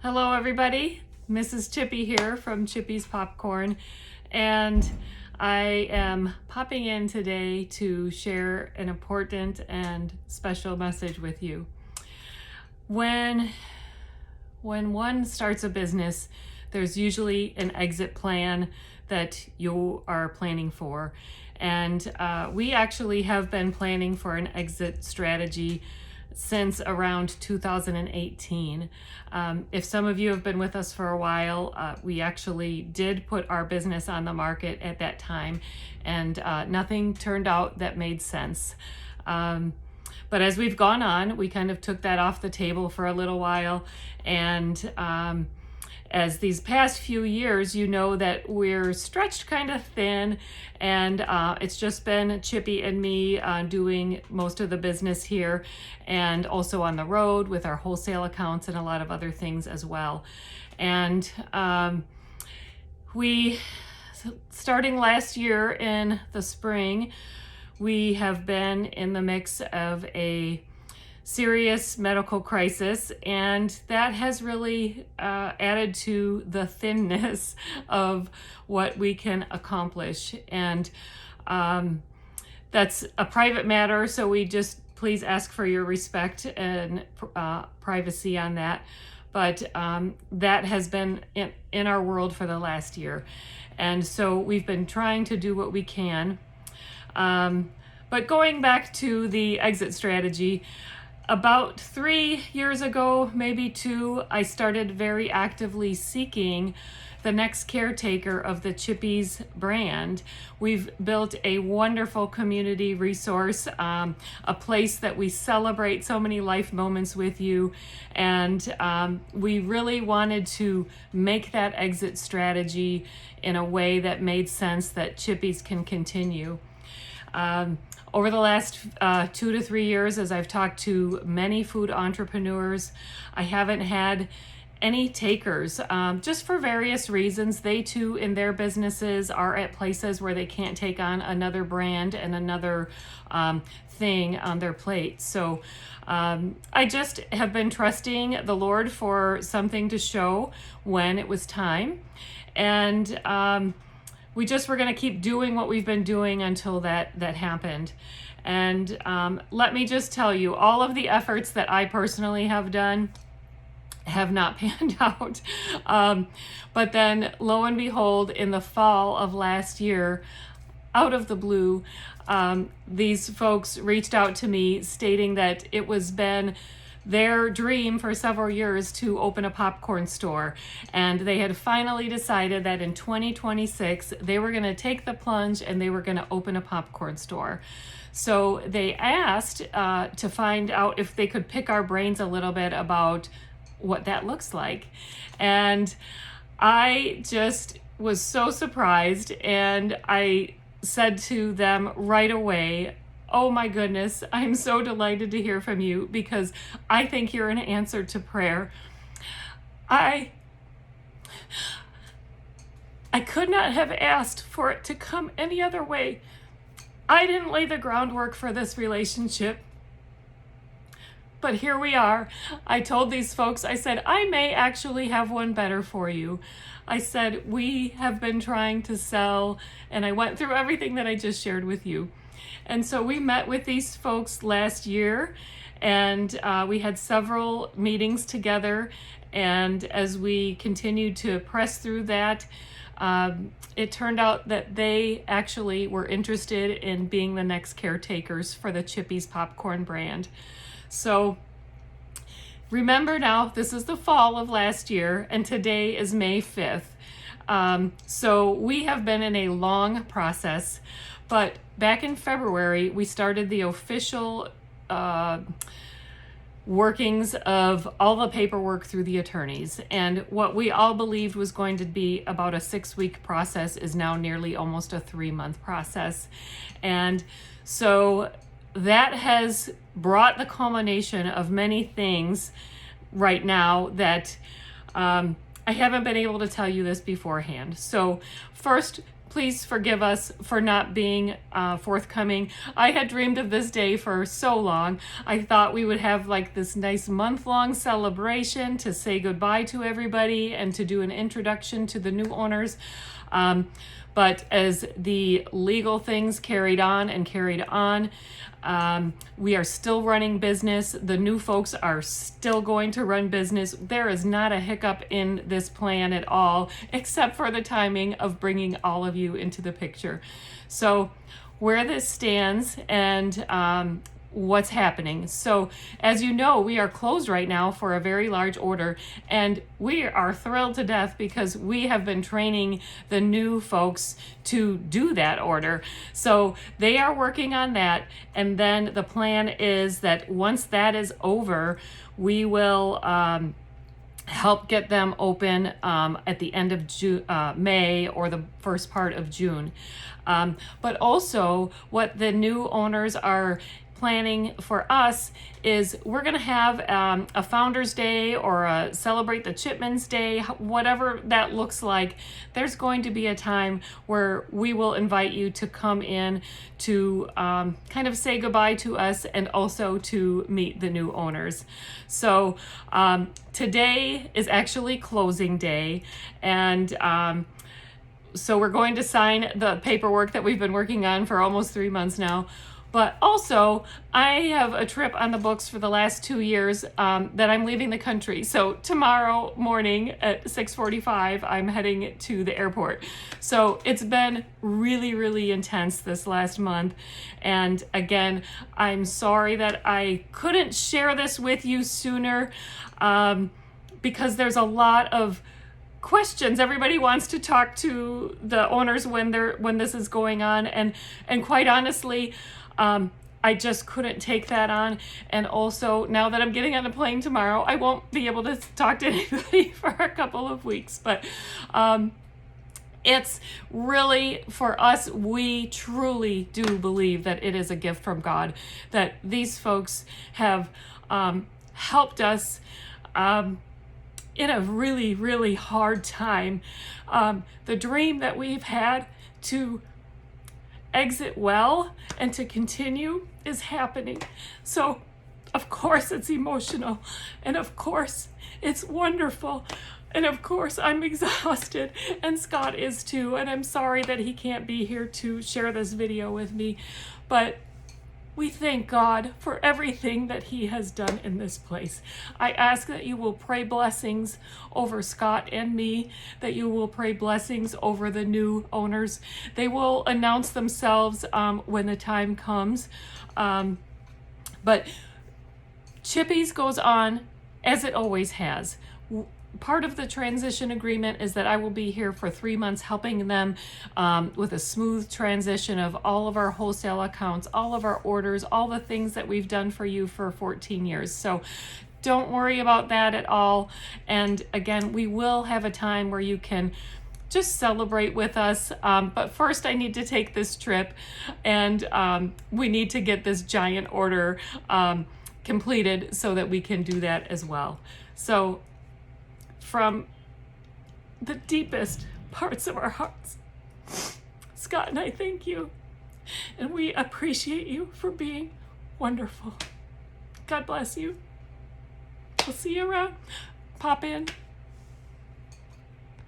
Hello everybody, Mrs. Chippy here from Chippy's Popcorn, and I am popping in today to share an important and special message with you. When one starts a business, there's usually an exit plan that you are planning for, and we actually have been planning for an exit strategy since around 2018. If some of you have been with us for a while, we actually did put our business on the market at that time, and nothing turned out that made sense. But as we've gone on, we kind of took that off the table for a little while, and as these past few years, you know that we're stretched kind of thin, and it's just been Chippy and me doing most of the business here, and also on the road with our wholesale accounts and a lot of other things as well. And starting last year in the spring, we have been in the mix of a serious medical crisis, and that has really added to the thinness of what we can accomplish. And that's a private matter, so we just please ask for your respect and privacy on that. But that has been in our world for the last year, and so we've been trying to do what we can. But going back to the exit strategy, about 3 years ago, maybe 2, I started very actively seeking the next caretaker of the Chippy's brand. We've built a wonderful community resource, a place that we celebrate so many life moments with you, and we really wanted to make that exit strategy in a way that made sense, that Chippy's can continue. Over the last 2 to 3 years, as I've talked to many food entrepreneurs, I haven't had any takers, just for various reasons. They too, in their businesses, are at places where they can't take on another brand and another thing on their plate. So I just have been trusting the Lord for something to show when it was time. And we just were going to keep doing what we've been doing until that happened. And let me just tell you, all of the efforts that I personally have done have not panned out. But then, lo and behold, in the fall of last year, out of the blue, these folks reached out to me stating that it was been their dream for several years to open a popcorn store, and they had finally decided that in 2026 they were going to take the plunge and they were going to open a popcorn store. So they asked to find out if they could pick our brains a little bit about what that looks like, and I just was so surprised, and I said to them right away, "Oh my goodness, I'm so delighted to hear from you, because I think you're an answer to prayer." I could not have asked for it to come any other way. I didn't lay the groundwork for this relationship, but here we are. I told these folks, I said, I may actually have one better for you. I said, we have been trying to sell, and I went through everything that I just shared with you. And so we met with these folks last year, and we had several meetings together. And as we continued to press through that, it turned out that they actually were interested in being the next caretakers for the Chippy's Popcorn brand. So remember now, this is the fall of last year, and today is May 5th. So we have been in a long process. But back in February, we started the official workings of all the paperwork through the attorneys. And what we all believed was going to be about a 6-week process is now nearly almost a 3-month process. And so that has brought the culmination of many things right now that I haven't been able to tell you this beforehand. So first, please forgive us for not being forthcoming. I had dreamed of this day for so long. I thought we would have like this nice month-long celebration to say goodbye to everybody and to do an introduction to the new owners. But as the legal things carried on, we are still running business. The new folks are still going to run business. There is not a hiccup in this plan at all, except for the timing of bringing all of you into the picture. So where this stands and what's happening. So as you know, we are closed right now for a very large order, and we are thrilled to death because we have been training the new folks to do that order. So they are working on that, and then the plan is that once that is over, we will help get them open at the end of May or the first part of June. But also what the new owners are planning for us is we're going to have a Founders Day or a Celebrate the Chipmans Day, whatever that looks like. There's going to be a time where we will invite you to come in to kind of say goodbye to us and also to meet the new owners. So today is actually closing day, and so we're going to sign the paperwork that we've been working on for almost 3 months now. But also, I have a trip on the books for the last 2 years that I'm leaving the country. So tomorrow morning at 6:45, I'm heading to the airport. So it's been really, really intense this last month. And again, I'm sorry that I couldn't share this with you sooner because there's a lot of questions. Everybody wants to talk to the owners when this is going on, and quite honestly, I just couldn't take that on. And also, now that I'm getting on a plane tomorrow, I won't be able to talk to anybody for a couple of weeks. But it's really, for us, we truly do believe that it is a gift from God, that these folks have helped us in a really, really hard time. The dream that we've had to exit well and to continue is happening. So of course it's emotional, and of course it's wonderful, and of course I'm exhausted, and Scott is too, and I'm sorry that he can't be here to share this video with me, but we thank God for everything that he has done in this place. I ask that you will pray blessings over Scott and me, that you will pray blessings over the new owners. They will announce themselves when the time comes. But Chippies goes on as it always has. Part of the transition agreement is that I will be here for 3 months helping them with a smooth transition of all of our wholesale accounts, all of our orders, all the things that we've done for you for 14 years. So don't worry about that at all. And again, we will have a time where you can just celebrate with us. But first I need to take this trip, and we need to get this giant order completed so that we can do that as well. So from the deepest parts of our hearts, Scott and I thank you, and we appreciate you for being wonderful. God bless you. We'll see you around. Pop in.